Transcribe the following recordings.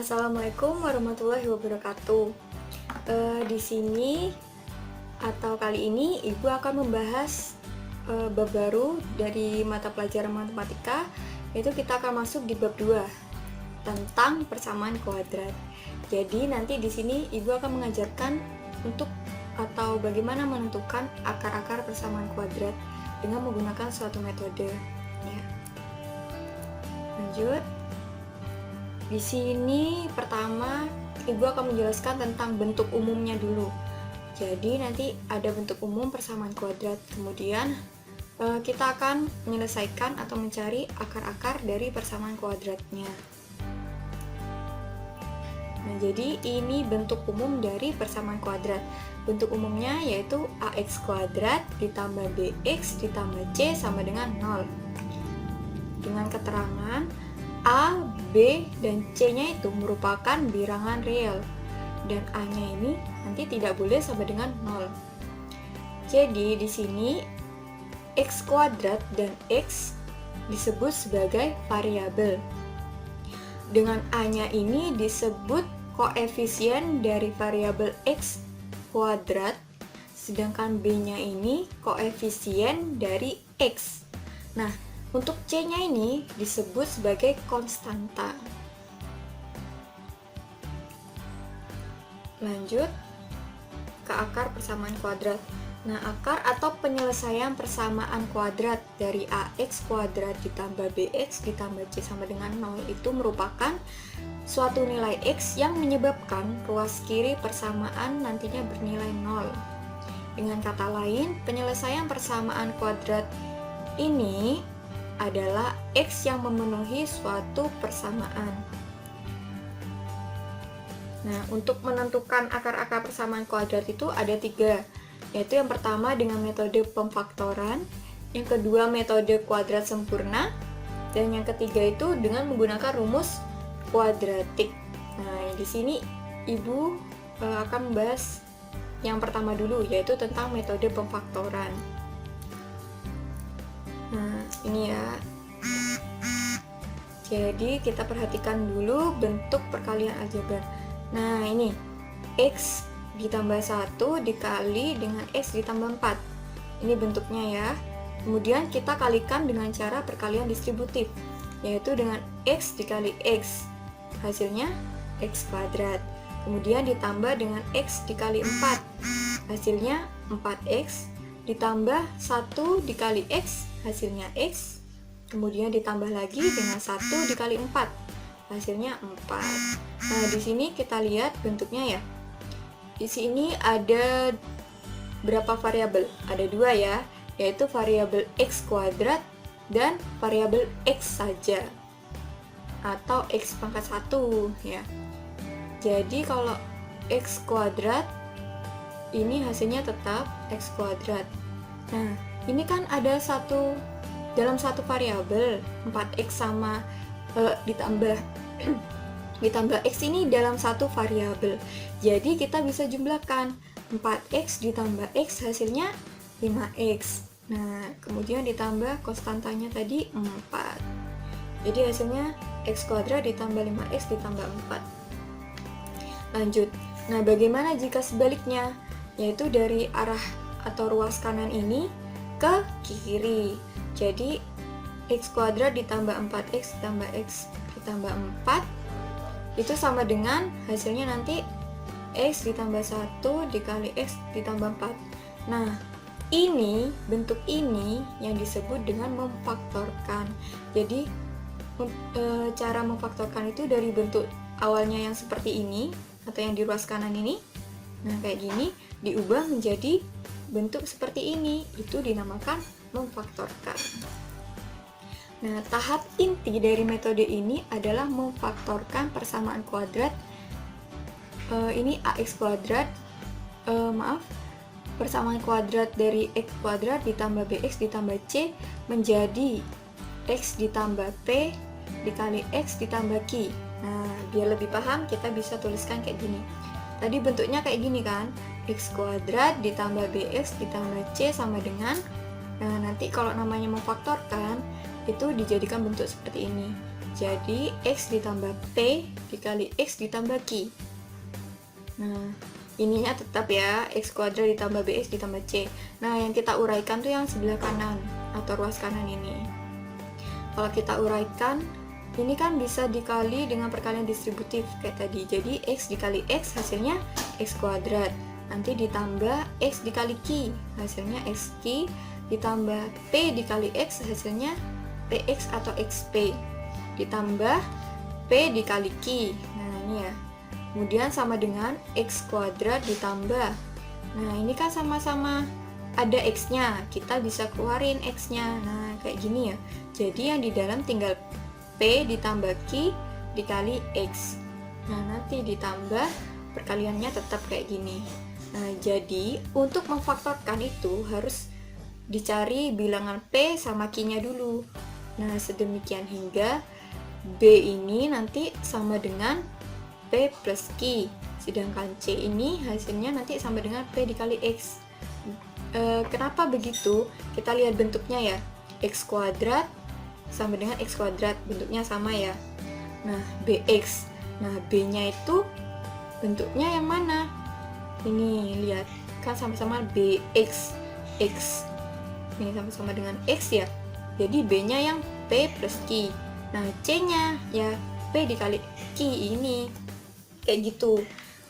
Assalamualaikum warahmatullahi wabarakatuh. Di sini atau kali ini Ibu akan membahas bab baru dari mata pelajaran matematika, yaitu kita akan masuk di bab 2 tentang persamaan kuadrat. Jadi nanti di sini Ibu akan mengajarkan untuk atau bagaimana menentukan akar-akar persamaan kuadrat dengan menggunakan suatu metode. Ya. Lanjut. Di sini pertama Ibu akan menjelaskan tentang bentuk umumnya dulu. Jadi nanti ada bentuk umum persamaan kuadrat. Kemudian kita akan menyelesaikan atau mencari akar-akar dari persamaan kuadratnya. Nah, jadi ini bentuk umum dari persamaan kuadrat. Bentuk umumnya yaitu ax kuadrat ditambah bx ditambah c sama dengan 0. Dengan keterangan A, B, dan C-nya itu merupakan bilangan real, dan A-nya ini nanti tidak boleh sama dengan 0. Jadi di sini x kuadrat dan x disebut sebagai variabel. Dengan A-nya ini disebut koefisien dari variabel x kuadrat, sedangkan B-nya ini koefisien dari x. Nah, untuk C-nya ini disebut sebagai konstanta. Lanjut ke akar persamaan kuadrat. Nah, akar atau penyelesaian persamaan kuadrat dari ax kuadrat ditambah bx ditambah c sama dengan 0 itu merupakan suatu nilai x yang menyebabkan ruas kiri persamaan nantinya bernilai 0. Dengan kata lain, penyelesaian persamaan kuadrat ini adalah x yang memenuhi suatu persamaan. Nah, untuk menentukan akar-akar persamaan kuadrat itu ada 3, yaitu yang pertama dengan metode pemfaktoran, yang kedua metode kuadrat sempurna, dan yang ketiga itu dengan menggunakan rumus kuadratik. Nah, di sini Ibu akan membahas yang pertama dulu, yaitu tentang metode pemfaktoran. Nah, ini ya. Jadi kita perhatikan dulu bentuk perkalian aljabar. Nah, ini x ditambah 1 dikali dengan x ditambah 4. Ini bentuknya ya. Kemudian kita kalikan dengan cara perkalian distributif, yaitu dengan x dikali x. Hasilnya x kuadrat. Kemudian ditambah dengan x dikali 4. Hasilnya 4x. Ditambah 1 dikali x, hasilnya x. Kemudian ditambah lagi dengan 1 dikali 4, hasilnya 4. Nah, di sini kita lihat bentuknya ya. Di sini ada berapa variabel? Ada 2 ya, yaitu variabel x kuadrat dan variabel x saja, atau x pangkat 1 ya. Jadi kalau x kuadrat ini hasilnya tetap x kuadrat. Nah, ini kan ada dalam satu variabel 4x sama ditambah x ini dalam satu variabel. Jadi kita bisa jumlahkan 4x ditambah x hasilnya 5x. Nah, kemudian ditambah konstantanya tadi 4. Jadi hasilnya x kuadrat ditambah 5x ditambah 4. Lanjut. Nah, bagaimana jika sebaliknya? Yaitu dari arah atau ruas kanan ini ke kiri. Jadi x kuadrat ditambah 4x ditambah x ditambah 4 itu sama dengan hasilnya nanti x ditambah 1 dikali x ditambah 4. Nah, ini bentuk ini yang disebut dengan memfaktorkan. Jadi cara memfaktorkan itu dari bentuk awalnya yang seperti ini atau yang di ruas kanan ini, nah kayak gini, diubah menjadi bentuk seperti ini, itu dinamakan memfaktorkan. Nah, tahap inti dari metode ini adalah memfaktorkan persamaan kuadrat. Ini ax kuadrat, persamaan kuadrat dari x kuadrat ditambah bx ditambah c menjadi x ditambah p dikali x ditambah q. Nah, biar lebih paham kita bisa tuliskan kayak gini. Tadi bentuknya kayak gini kan, x kuadrat ditambah bx ditambah c sama dengan, nah nanti kalau namanya memfaktorkan itu dijadikan bentuk seperti ini. jadi X ditambah P dikali X ditambah Q. Nah, ininya tetap ya, X kuadrat ditambah BX ditambah C. Nah, yang kita uraikan tuh yang sebelah kanan atau ruas kanan ini. Kalau kita uraikan, ini kan bisa dikali dengan perkalian distributif kayak tadi. Jadi X dikali X hasilnya X kuadrat. Nanti ditambah X dikali Q, hasilnya XQ. Ditambah P dikali X, hasilnya PX atau XP. Ditambah P dikali Q. Nah, ini ya. Kemudian sama dengan X kuadrat ditambah. Nah, ini kan sama-sama ada X-nya. Kita bisa keluarin X-nya. Nah, kayak gini ya. Jadi yang di dalam tinggal P ditambah Q dikali X. Nah, nanti ditambah perkaliannya tetap kayak gini. Nah, jadi untuk memfaktorkan itu harus dicari bilangan P sama Q-nya dulu. Nah, sedemikian hingga B ini nanti sama dengan P plus Q. Sedangkan C ini hasilnya nanti sama dengan P dikali X. Kenapa begitu? Kita lihat bentuknya ya. X kuadrat sama dengan X kuadrat, bentuknya sama ya. Nah, BX. Nah, B-nya itu bentuknya yang mana? Ini lihat, kan sama-sama BX. X. Ini sama-sama dengan X ya. Jadi B-nya yang P plus Q. Nah, C-nya ya P dikali Q ini. Kayak gitu.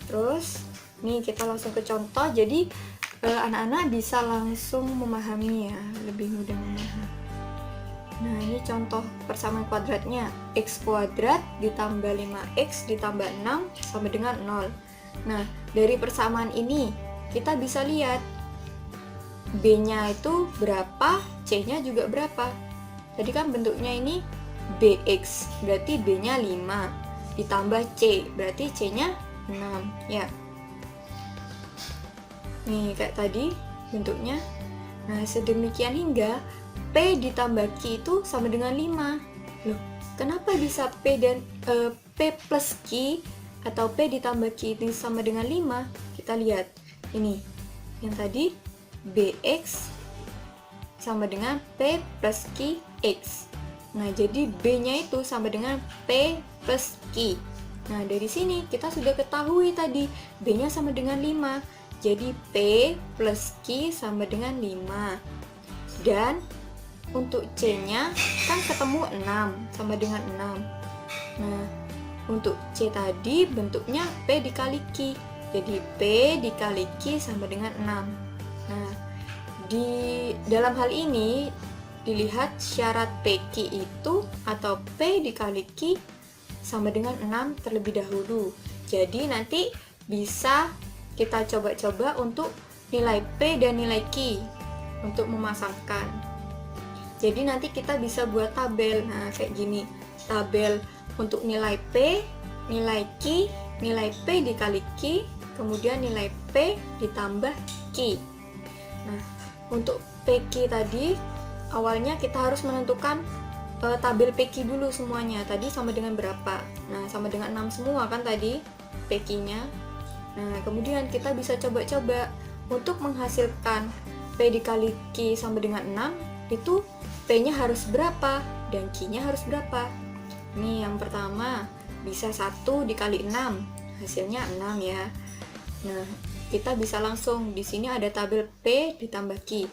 Terus, nih kita langsung ke contoh. Jadi, anak-anak bisa langsung memahami ya, lebih mudah memahami. Nah, ini contoh persamaan kuadratnya. X kuadrat ditambah 5X ditambah 6 sama dengan 0. Nah, dari persamaan ini kita bisa lihat B-nya itu berapa, C-nya juga berapa. Tadi kan bentuknya ini BX, berarti B-nya 5 ditambah C, berarti C-nya 6 ya. Nih, kayak tadi bentuknya. Nah, sedemikian hingga P ditambah Q itu sama dengan 5. Loh, kenapa bisa P plus Q atau P ditambah Q ini sama dengan 5? Kita lihat. Ini. Yang tadi BX sama dengan P plus Q X. Nah, jadi B-nya itu sama dengan P plus Q. Nah, dari sini kita sudah ketahui tadi B-nya sama dengan 5. Jadi P plus Q sama dengan 5. Dan untuk C-nya kan ketemu 6, sama dengan 6. Nah, untuk C tadi bentuknya P dikali Q. Jadi P dikali Q sama dengan 6. Nah, di dalam hal ini dilihat syarat PQ itu atau P dikali Q sama dengan 6 terlebih dahulu. Jadi nanti bisa kita coba-coba untuk nilai P dan nilai Q untuk memasangkan. Jadi nanti kita bisa buat tabel. Nah, kayak gini. Tabel untuk nilai P, nilai Q, nilai P dikali Q, kemudian nilai P ditambah Q. Nah, untuk PQ tadi awalnya kita harus menentukan tabel PQ dulu semuanya. Tadi sama dengan berapa? Nah, sama dengan 6 semua kan tadi PQ-nya. Nah, kemudian kita bisa coba-coba untuk menghasilkan P dikali Q sama dengan 6, itu P-nya harus berapa dan Q-nya harus berapa. Nih, yang pertama bisa 1 dikali 6, hasilnya 6 ya. Nah, kita bisa langsung, di sini ada tabel P ditambah Q.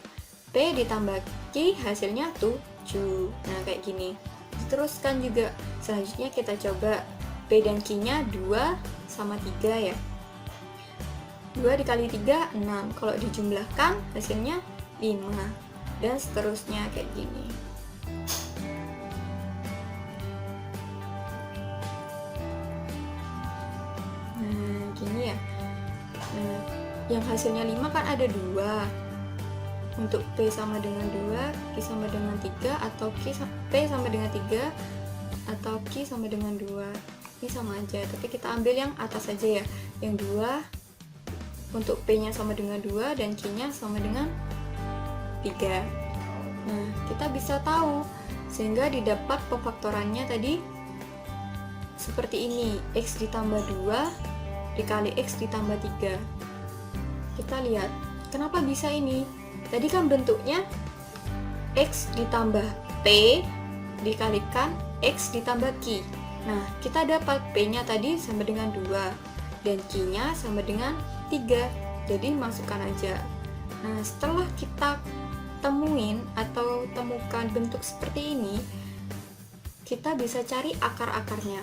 P ditambah Q hasilnya 7. Nah, kayak gini. Diteruskan juga. Selanjutnya kita coba P dan Q-nya 2 sama 3 ya. 2 dikali 3, 6. Kalau dijumlahkan hasilnya 5. Dan seterusnya kayak gini. Nah, gini ya. Nah, yang hasilnya 5 kan ada 2. Untuk P sama dengan 2, Q sama dengan 3, atau P sama dengan 3, atau Q sama dengan 2. Ini sama aja, tapi kita ambil yang atas saja ya. Yang 2, untuk P-nya sama dengan 2 dan Q-nya sama dengan 3. Nah, kita bisa tahu, sehingga didapat pemfaktorannya tadi seperti ini. X ditambah 2 dikali X ditambah 3. Kita lihat, kenapa bisa ini? Tadi kan bentuknya X ditambah P dikalikan X ditambah Q. Nah, kita dapat P-nya tadi sama dengan 2 dan Q-nya sama dengan 3. Jadi masukkan aja. Nah, setelah kita temuin atau temukan bentuk seperti ini, kita bisa cari akar-akarnya.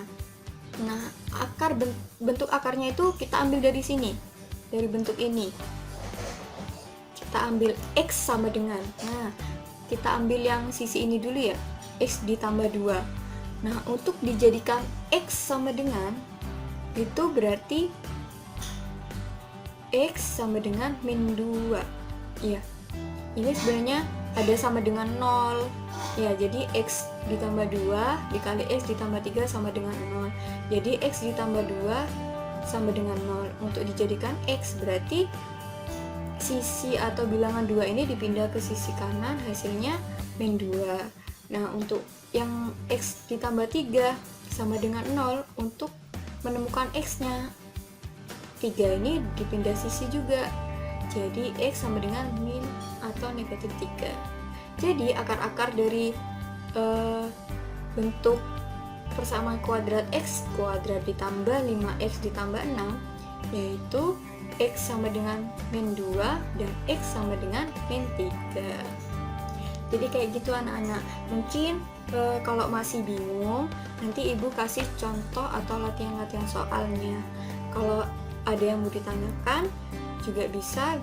Nah, bentuk akarnya itu kita ambil dari sini, dari bentuk ini. Kita ambil X sama dengan, nah, kita ambil yang sisi ini dulu ya, X ditambah 2. Nah, untuk dijadikan X sama dengan, itu berarti X sama dengan min 2. Iya, ini sebenarnya ada sama dengan 0. Ya, jadi X ditambah 2 dikali X ditambah 3 sama dengan 0. Jadi X ditambah 2 sama dengan 0. Untuk dijadikan X berarti sisi atau bilangan 2 ini dipindah ke sisi kanan, hasilnya min 2. Nah, untuk yang X ditambah 3 sama dengan 0, untuk menemukan X-nya 3 ini dipindah sisi juga. Jadi X sama dengan min atau negatif 3. Jadi akar-akar dari bentuk persamaan kuadrat X kuadrat ditambah 5X ditambah 6, yaitu X sama dengan min 2 dan X sama dengan min 3. Jadi kayak gitu anak-anak. Mungkin kalau masih bingung, nanti ibu kasih contoh atau latihan-latihan soalnya. Kalau ada yang mau ditanyakan juga bisa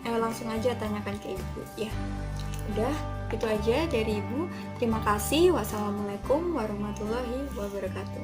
langsung aja tanyakan ke ibu ya. Udah, itu aja dari ibu. Terima kasih. Wassalamualaikum warahmatullahi wabarakatuh.